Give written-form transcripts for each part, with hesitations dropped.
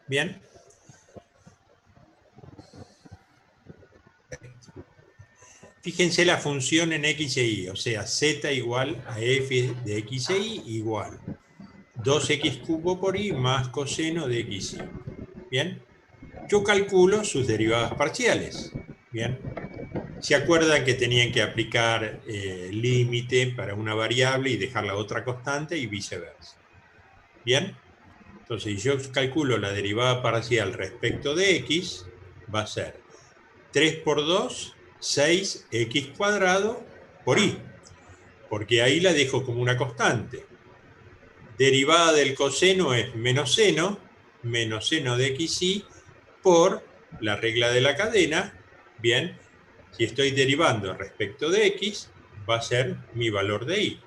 Bien. Fíjense la función en x e y, o sea, z igual a f de x e y igual 2x cubo por y más coseno de x y. Bien. Yo calculo sus derivadas parciales. Bien. ¿Se acuerdan que tenían que aplicar límite para una variable y dejar la otra constante y viceversa? Bien. Entonces, yo calculo la derivada parcial respecto de x, va a ser 3 por 2, 6x cuadrado por y, porque ahí la dejo como una constante. Derivada del coseno es menos seno de xy por la regla de la cadena. Bien, si estoy derivando respecto de x, va a ser mi valor de y.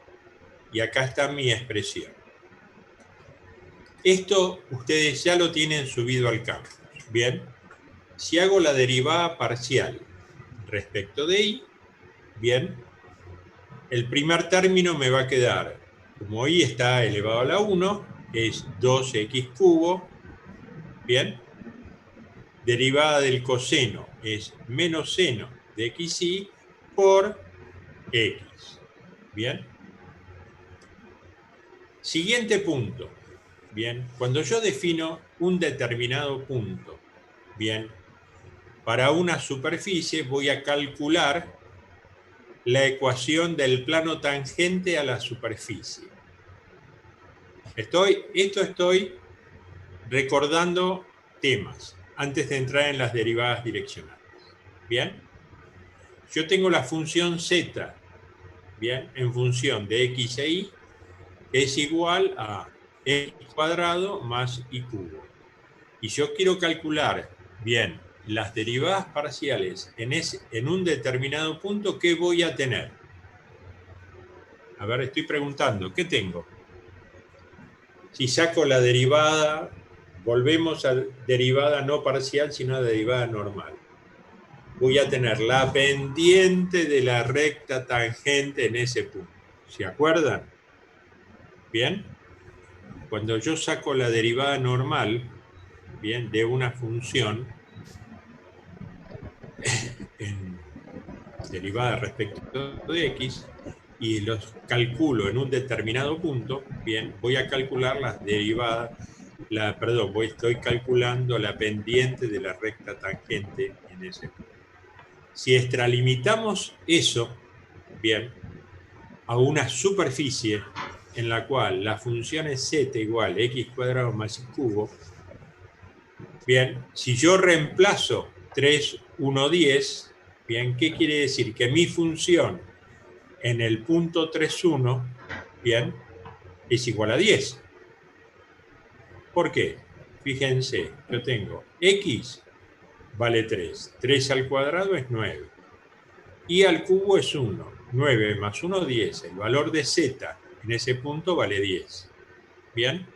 Y acá está mi expresión. Esto ustedes ya lo tienen subido al campus. Bien, si hago la derivada parcial respecto de y, bien, el primer término me va a quedar, como y está elevado a la 1, es 2x cubo, bien, derivada del coseno es menos seno de xy por x, bien. Siguiente punto, bien, cuando yo defino un determinado punto, bien, para una superficie voy a calcular la ecuación del plano tangente a la superficie. Estoy recordando temas antes de entrar en las derivadas direccionales. Bien, yo tengo la función z, bien, en función de x e y, es igual a x cuadrado más y cubo. Y yo quiero calcular, bien, las derivadas parciales en un determinado punto, ¿qué voy a tener? A ver, estoy preguntando, ¿qué tengo? Si saco la derivada, volvemos a derivada no parcial, sino a derivada normal. Voy a tener la pendiente de la recta tangente en ese punto. ¿Se acuerdan? Bien. Cuando yo saco la derivada normal, bien, de una función en derivada respecto de x, y los calculo en un determinado punto, bien, voy a calcular las derivadas, estoy calculando la pendiente de la recta tangente en ese punto. Si extralimitamos eso, bien, a una superficie en la cual la función es z igual a x cuadrado más y cubo, bien, si yo reemplazo 3, 1, 10, bien, ¿qué quiere decir? Que mi función en el punto 3, 1, bien, es igual a 10. ¿Por qué? Fíjense, yo tengo x vale 3, 3 al cuadrado es 9, y al cubo es 1, 9 más 1, 10, el valor de z en ese punto vale 10. Bien,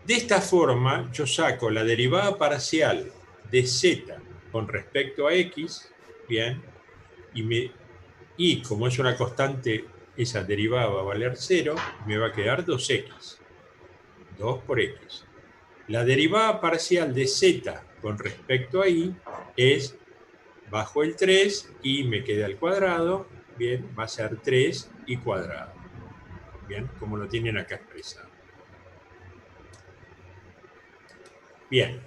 de esta forma yo saco la derivada parcial de z con respecto a x, bien, y como es una constante, esa derivada va a valer 0, me va a quedar 2x, 2 por x. La derivada parcial de z con respecto a y es, bajo el 3 y me queda al cuadrado, bien, va a ser 3 y cuadrado, bien, como lo tienen acá expresado. Bien,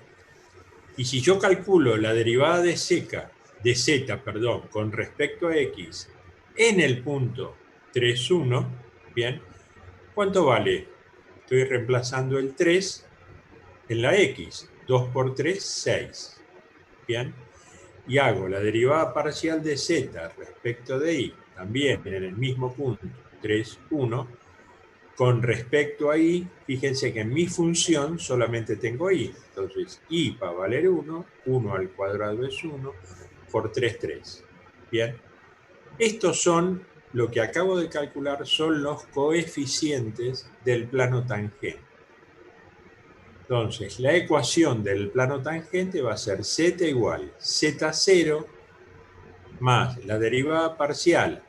y si yo calculo la derivada de z, con respecto a x en el punto 3, 1, bien, ¿cuánto vale? Estoy reemplazando el 3 en la x. 2 por 3, 6. Bien, y hago la derivada parcial de z respecto de y, también en el mismo punto, 3, 1. Con respecto a y, fíjense que en mi función solamente tengo y. Entonces, y va a valer 1, 1 al cuadrado es 1, por 3, 3. Bien, estos son, lo que acabo de calcular, son los coeficientes del plano tangente. Entonces, la ecuación del plano tangente va a ser z igual z0 más la derivada parcial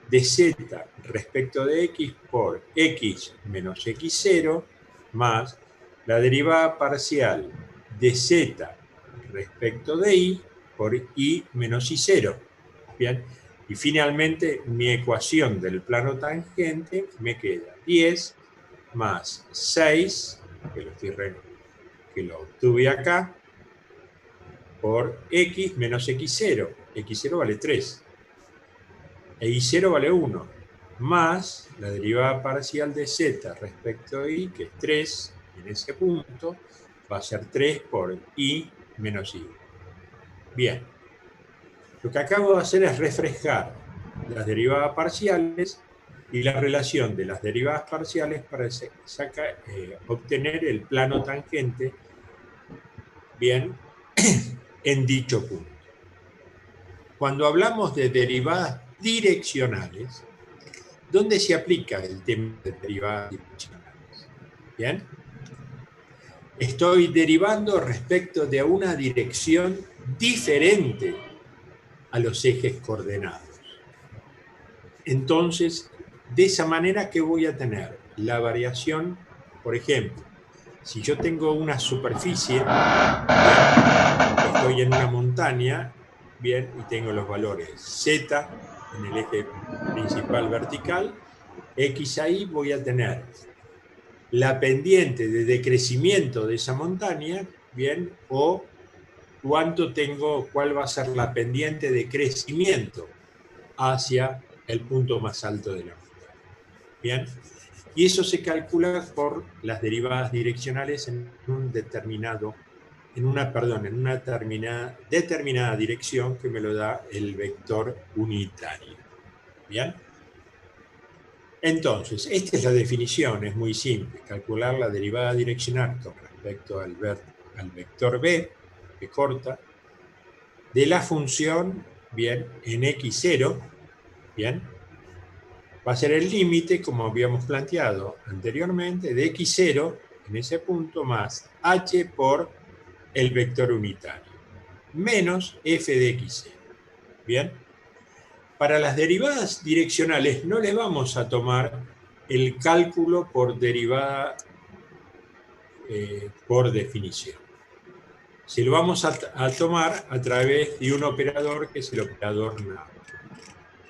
de z respecto de x por x menos x0 más la derivada parcial de z respecto de y por y menos y0. Bien, y finalmente mi ecuación del plano tangente me queda 10 más 6, que lo obtuve acá, por x menos x0. x0 vale 3. E y0 vale 1. Más la derivada parcial de z respecto de y, que es 3 en ese punto, va a ser 3 por y menos y. Bien. Lo que acabo de hacer es refrescar las derivadas parciales y la relación de las derivadas parciales para obtener el plano tangente, bien, en dicho punto. Cuando hablamos de derivadas direccionales, ¿dónde se aplica el tema de derivadas direccionales? Bien, estoy derivando respecto de una dirección diferente a los ejes coordenados. Entonces, de esa manera, ¿qué voy a tener? La variación, por ejemplo, si yo tengo una superficie, estoy en una montaña, bien, y tengo los valores z en el eje principal vertical, x ahí, voy a tener la pendiente de decrecimiento de esa montaña, bien, o cuál va a ser la pendiente de crecimiento hacia el punto más alto de la montaña. Bien, y eso se calcula por las derivadas direccionales en una determinada dirección, que me lo da el vector unitario. Bien, entonces, esta es la definición, es muy simple: calcular la derivada direccional con respecto al vector b, que corta, de la función, bien, en x0, bien, va a ser el límite, como habíamos planteado anteriormente, de x0 en ese punto más h por el vector unitario, menos f de x0. Bien, para las derivadas direccionales no le vamos a tomar el cálculo por derivada por definición. Se lo vamos a tomar a través de un operador que es el operador nabla.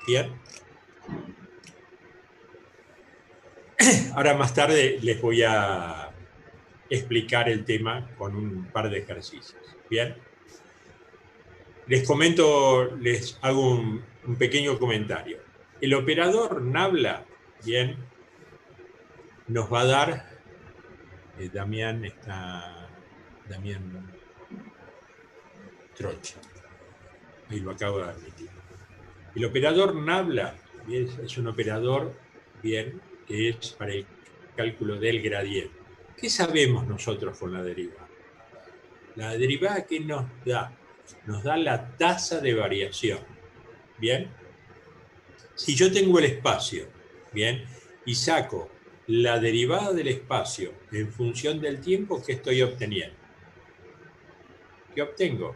Bien. Ahora más tarde les voy a explicar el tema con un par de ejercicios. Bien. Les hago un pequeño comentario. El operador nabla, bien, nos va a dar, Damián Troche, ahí lo acabo de admitir. El operador nabla, bien, es un operador, bien, que es para el cálculo del gradiente. ¿Qué sabemos nosotros con la derivada? La derivada, ¿qué nos da? Nos da la tasa de variación. Bien, si yo tengo el espacio, bien, y saco la derivada del espacio en función del tiempo, ¿qué estoy obteniendo? ¿Qué obtengo?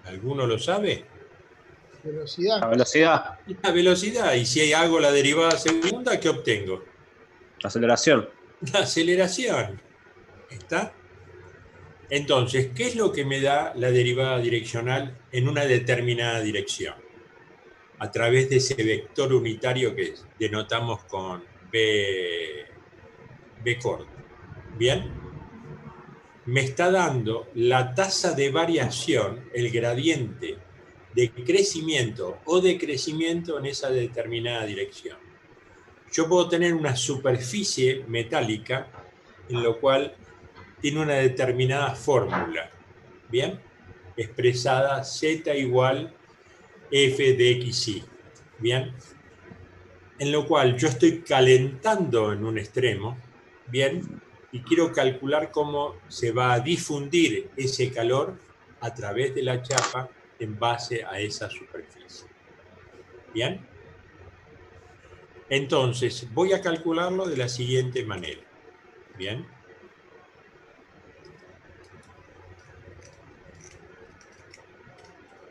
¿Alguno lo sabe? Velocidad. La velocidad. La velocidad. Y si hago la derivada segunda, ¿qué obtengo? La aceleración. La aceleración. ¿Está? Entonces, ¿qué es lo que me da la derivada direccional en una determinada dirección? A través de ese vector unitario que denotamos con B corto. ¿Bien? Me está dando la tasa de variación, el gradiente de crecimiento o decrecimiento en esa determinada dirección. Yo puedo tener una superficie metálica en lo cual tiene una determinada fórmula, ¿bien? Expresada z igual f de xy, ¿bien? En lo cual yo estoy calentando en un extremo, ¿bien? Y quiero calcular cómo se va a difundir ese calor a través de la chapa en base a esa superficie. ¿Bien? Entonces, voy a calcularlo de la siguiente manera. ¿Bien?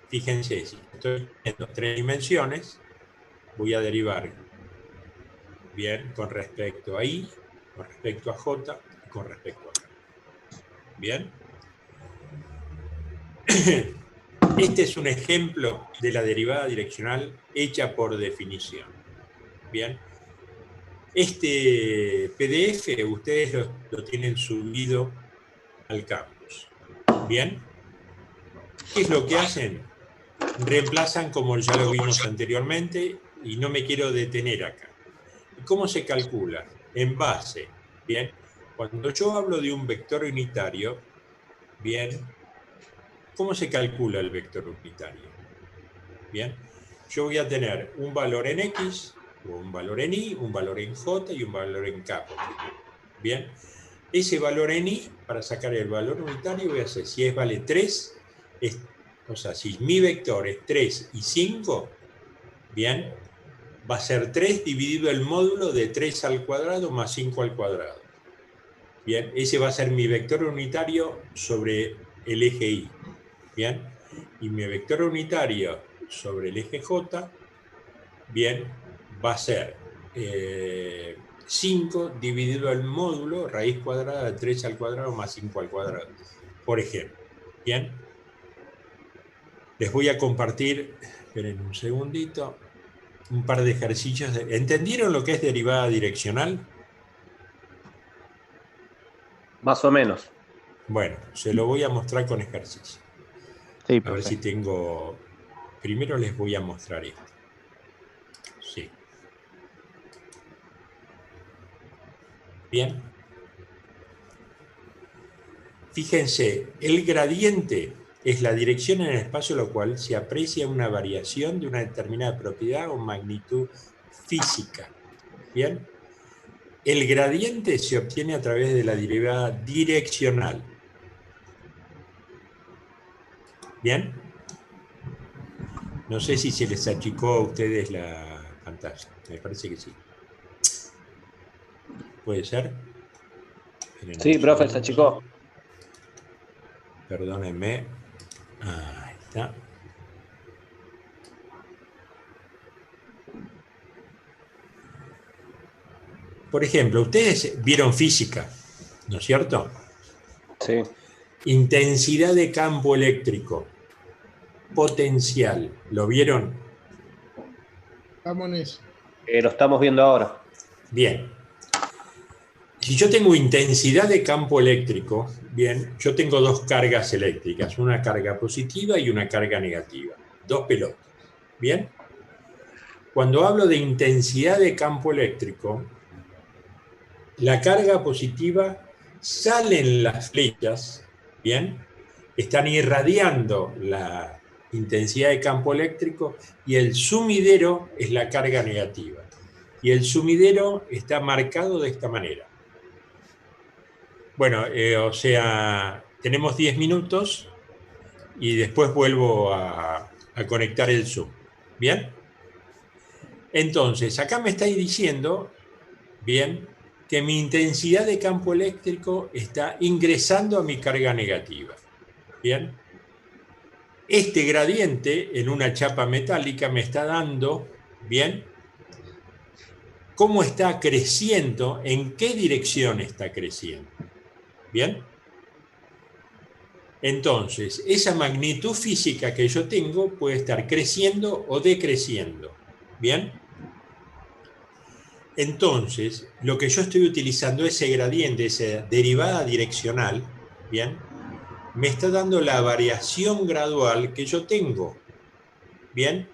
Fíjense, si estoy viendo 3 dimensiones, voy a derivar, bien, con respecto a y, con respecto a j y con respecto a k. Bien. Este es un ejemplo de la derivada direccional hecha por definición. Bien. Este PDF ustedes lo tienen subido al campus. Bien. ¿Qué es lo que hacen? Reemplazan como ya lo vimos anteriormente y no me quiero detener acá. ¿Cómo se calcula? En base. Bien. Cuando yo hablo de un vector unitario, bien, ¿cómo se calcula el vector unitario? Bien, yo voy a tener un valor en X, o un valor en Y, un valor en J y un valor en K. Bien, ese valor en Y, para sacar el valor unitario, voy a hacer, si es vale 3, o sea, si mi vector es 3 y 5, bien, va a ser 3 dividido el módulo de 3 al cuadrado más 5 al cuadrado. Bien, ese va a ser mi vector unitario sobre el eje Y. Bien, y mi vector unitario sobre el eje J, bien, va a ser 5 dividido el módulo raíz cuadrada de 3 al cuadrado más 5 al cuadrado, por ejemplo. Bien, les voy a compartir, esperen un segundito, un par de ejercicios. ¿Entendieron lo que es derivada direccional? Más o menos. Bueno, se lo voy a mostrar con ejercicio. Sí, A ver profe. si tengo... Primero les voy a mostrar esto. Sí. Bien. Fíjense, el gradiente es la dirección en el espacio en la cual se aprecia una variación de una determinada propiedad o magnitud física. Bien. El gradiente se obtiene a través de la derivada direccional. Bien. No sé si se les achicó a ustedes la pantalla. Me parece que sí. ¿Puede ser? Esperen un Sí, profe, se segundo. achicó. Perdónenme. Ahí está. Por ejemplo, ustedes vieron física, ¿no es cierto? Sí. Intensidad de campo eléctrico. Potencial. ¿Lo vieron? Estamos en eso. Lo estamos viendo ahora. Bien. Si yo tengo intensidad de campo eléctrico, bien, yo tengo dos cargas eléctricas, una carga positiva y una carga negativa. Dos pelotas. Bien. Cuando hablo de intensidad de campo eléctrico, la carga positiva salen las flechas, bien, están irradiando la intensidad de campo eléctrico y el sumidero es la carga negativa. Y el sumidero está marcado de esta manera. Bueno, o sea, tenemos 10 minutos y después vuelvo a conectar el Zoom. ¿Bien? Entonces, acá me estáis diciendo, bien, que mi intensidad de campo eléctrico está ingresando a mi carga negativa. Bien. Este gradiente en una chapa metálica me está dando, bien, cómo está creciendo, en qué dirección está creciendo. Bien. Entonces, esa magnitud física que yo tengo puede estar creciendo o decreciendo. Bien. Entonces, lo que yo estoy utilizando, ese gradiente, esa derivada direccional, bien, me está dando la variación gradual que yo tengo. Bien.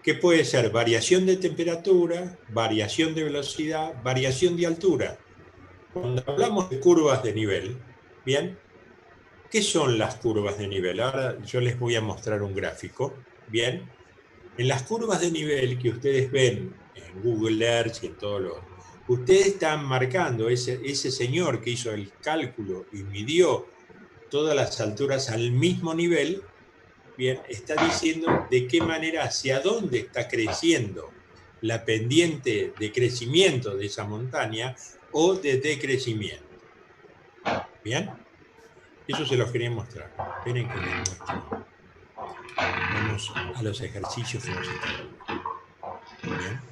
Que puede ser variación de temperatura, variación de velocidad, variación de altura. Cuando hablamos de curvas de nivel, bien, ¿qué son las curvas de nivel? Ahora yo les voy a mostrar un gráfico, bien. En las curvas de nivel que ustedes ven en Google Earth y en todos los... Ustedes están marcando ese señor que hizo el cálculo y midió todas las alturas al mismo nivel, bien, está diciendo de qué manera, hacia dónde está creciendo la pendiente de crecimiento de esa montaña o de decrecimiento. Bien, eso se los quería mostrar. Esperen que les muestro. Vamos a los ejercicios que nos están dando. Bien.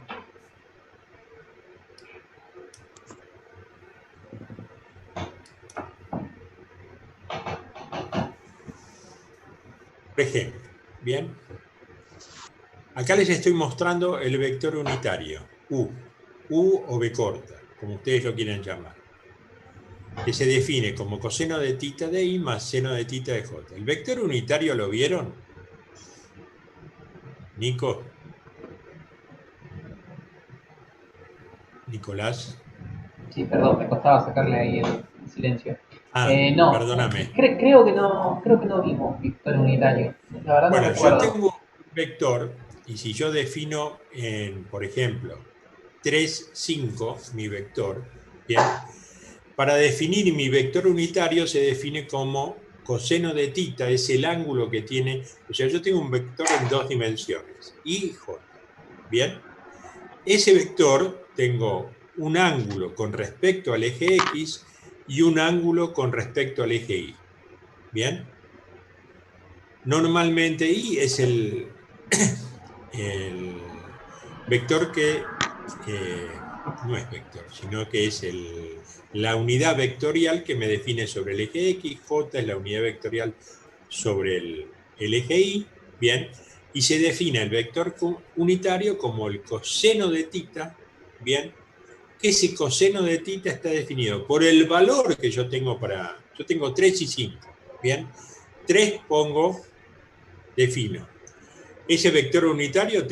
ejemplo, ¿bien? Acá les estoy mostrando el vector unitario, U o B corta, como ustedes lo quieran llamar, que se define como coseno de tita de I más seno de tita de J. ¿El vector unitario lo vieron? Nico. Nicolás. Sí, perdón, me costaba sacarle ahí el silencio. Ah, No, perdóname. creo que no vimos vector unitario. La verdad no Bueno, yo recuerdo. tengo un vector, y si yo defino, por ejemplo, 3, 5, mi vector, ¿bien? Para definir mi vector unitario se define como coseno de tita, es el ángulo que tiene, o sea, yo tengo un vector en dos dimensiones, I, J, ¿bien? Ese vector tengo un ángulo con respecto al eje X y un ángulo con respecto al eje Y, ¿bien? Normalmente I es el vector que no es vector, sino que es la unidad vectorial que me define sobre el eje X, J es la unidad vectorial sobre el eje Y, bien, y se define el vector unitario como el coseno de tita, bien, que ese coseno de tita está definido por el valor que yo tengo yo tengo 3 y 5, bien, 3 defino. Ese vector unitario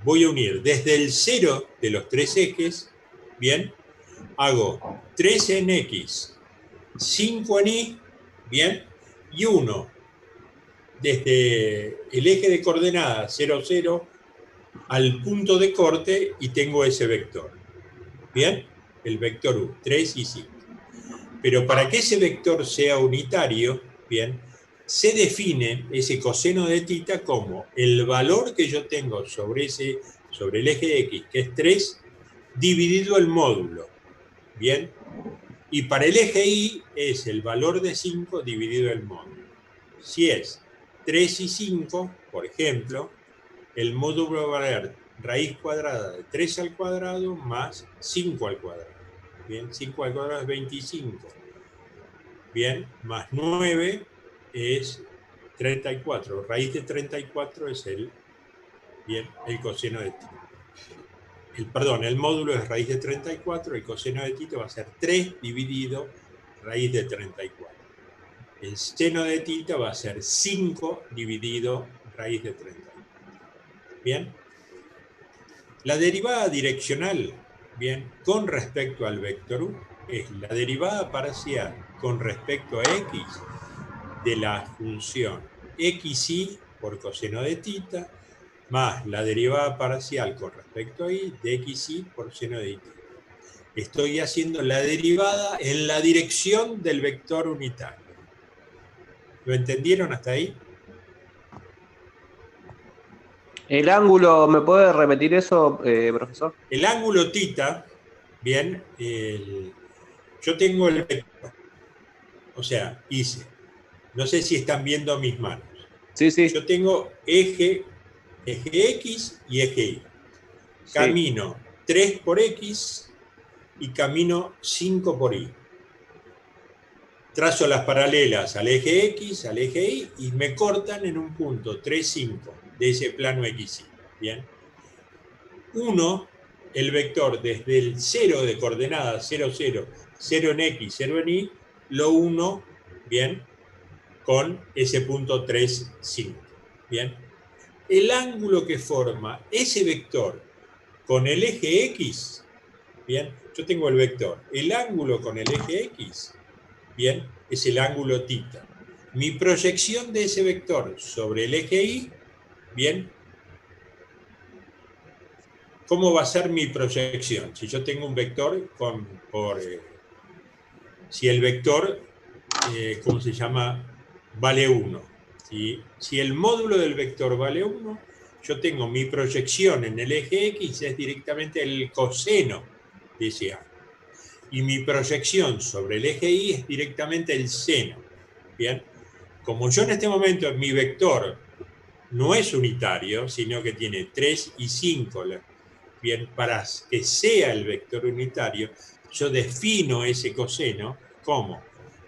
voy a unir desde el 0 de los tres ejes, bien, hago 3 en X, 5 en Y, bien, y 1 desde el eje de coordenadas 0, 0 al punto de corte y tengo ese vector, bien, el vector U, 3 y 5. Pero para que ese vector sea unitario, bien, se define ese coseno de tita como el valor que yo tengo sobre el eje X, que es 3, dividido el módulo, ¿bien? Y para el eje Y es el valor de 5 dividido el módulo. Si es 3 y 5, por ejemplo, el módulo va a ser raíz cuadrada de 3 al cuadrado más 5 al cuadrado. Bien, 5 al cuadrado es 25. Bien, más 9 es 34. Raíz de 34 es el coseno de tita. El módulo es raíz de 34, el coseno de tita va a ser 3 dividido raíz de 34. El seno de tita va a ser 5 dividido raíz de 34. Bien. La derivada direccional, bien, con respecto al vector U, es la derivada parcial con respecto a X de la función xy por coseno de tita más la derivada parcial con respecto a y de xy por seno de tita. Estoy haciendo la derivada en la dirección del vector unitario. ¿Lo entendieron hasta ahí? El ángulo, ¿me puede repetir eso, profesor? El ángulo tita, bien, yo tengo el vector, o sea, no sé si están viendo mis manos. Sí, sí. Yo tengo eje X y eje Y. Camino 3 por X y camino 5 por Y. Trazo las paralelas al eje X, al eje Y, y me cortan en un punto 3, 5 de ese plano XY. Bien. 1, el vector desde el 0 de coordenadas 0, 0, 0 en X, 0 en Y, lo uno, bien, con ese punto 3, 5. Bien. El ángulo que forma ese vector con el eje X, bien, yo tengo el vector, el ángulo con el eje X, bien, es el ángulo tita. Mi proyección de ese vector sobre el eje Y, bien, ¿cómo va a ser mi proyección? Si yo tengo un vector si el vector, ¿cómo se llama? Vale 1. Si el módulo del vector vale 1, yo tengo mi proyección en el eje X, es directamente el coseno de ese ángulo. Y mi proyección sobre el eje Y es directamente el seno. Bien, como yo en este momento mi vector no es unitario, sino que tiene 3 y 5, bien, para que sea el vector unitario, yo defino ese coseno como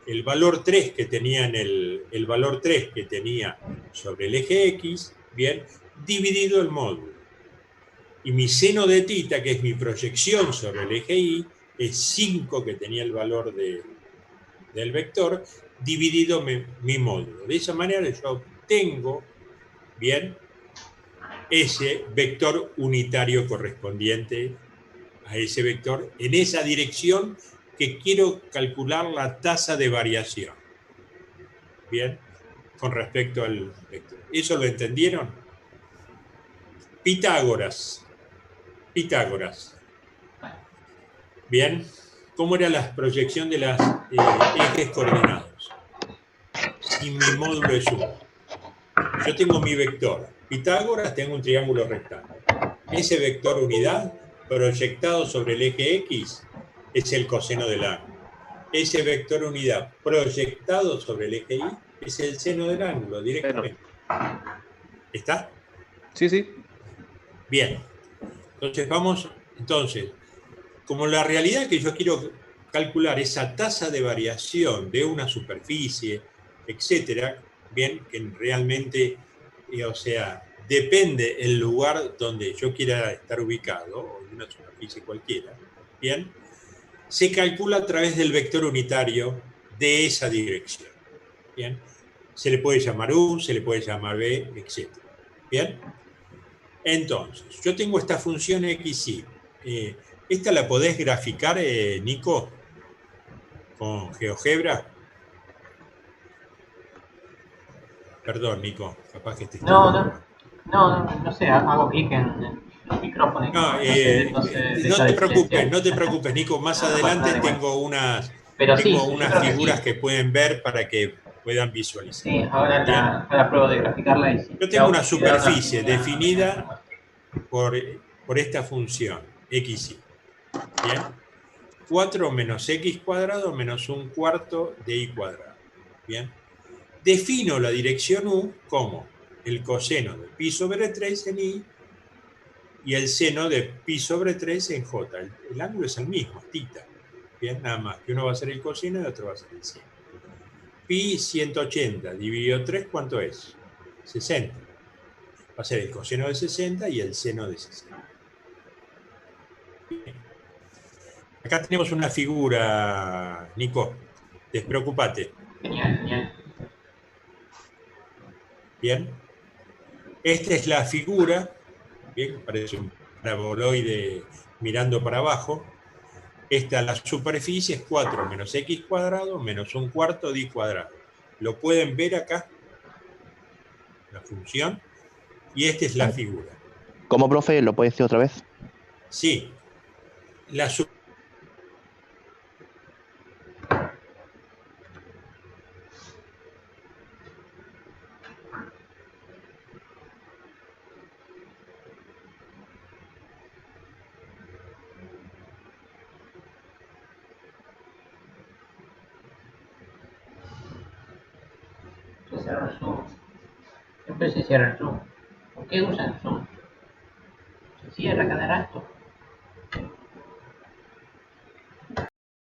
el valor 3 que tenía el valor 3 que tenía sobre el eje X, bien, dividido el módulo. Y mi seno de tita, que es mi proyección sobre el eje Y, es 5 que tenía el valor del vector, dividido mi módulo. De esa manera yo obtengo, bien, ese vector unitario correspondiente a ese vector en esa dirección que quiero calcular la tasa de variación. Bien, con respecto al vector. ¿Eso lo entendieron? Pitágoras. Bien, ¿cómo era la proyección de los ejes coordinados? Si mi módulo es 1. Yo tengo mi vector. Pitágoras, tengo un triángulo rectángulo. Ese vector unidad proyectado sobre el eje X es el coseno del ángulo. Ese vector unidad proyectado sobre el eje Y es el seno del ángulo directamente. ¿Está? Sí, sí. Bien. Entonces, como la realidad es que yo quiero calcular esa tasa de variación de una superficie, etcétera, bien, que realmente, o sea, depende el lugar donde yo quiera estar ubicado, o de una superficie cualquiera, bien, se calcula a través del vector unitario de esa dirección. Bien, se le puede llamar U, se le puede llamar B, etc. Bien, entonces, yo tengo esta función XY. ¿Esta la podés graficar, Nico, con GeoGebra? Perdón, Nico, capaz que te estoy... No sé, hago clic en el micrófono y No, no se no deja te de preocupes, silenciar. no te preocupes, Nico. Más No pasa adelante nada igual. Pero sí, tengo sí, yo unas creo que sí. figuras que pueden ver para que puedan visualizar. Sí, ahora Bien. la pruebo de graficarla y sí. Yo tengo una Y ahora superficie también voy a definida información. por esta función, XY. Bien. 4 menos X cuadrado menos un cuarto de Y cuadrado. Bien. Defino la dirección U como el coseno de pi sobre 3 en Y y el seno de pi sobre 3 en J. El ángulo es el mismo, es tita. Bien, nada más que uno va a ser el coseno y otro va a ser el seno. Pi 180 dividido 3, ¿cuánto es? 60. Va a ser el coseno de 60 y el seno de 60. Bien. Acá tenemos una figura, Nico. Despreocupate. Genial, genial. Bien. Esta es la figura. Bien, parece un paraboloide mirando para abajo. La superficie es 4 menos X cuadrado menos un cuarto de Y cuadrado. ¿Lo pueden ver acá? La función. Y esta es la figura. ¿Cómo, profe? ¿Lo puede decir otra vez? Sí. La Se cierra el Zoom. Siempre se cierra el Zoom. ¿Por qué usan Zoom? Se cierra cada rato.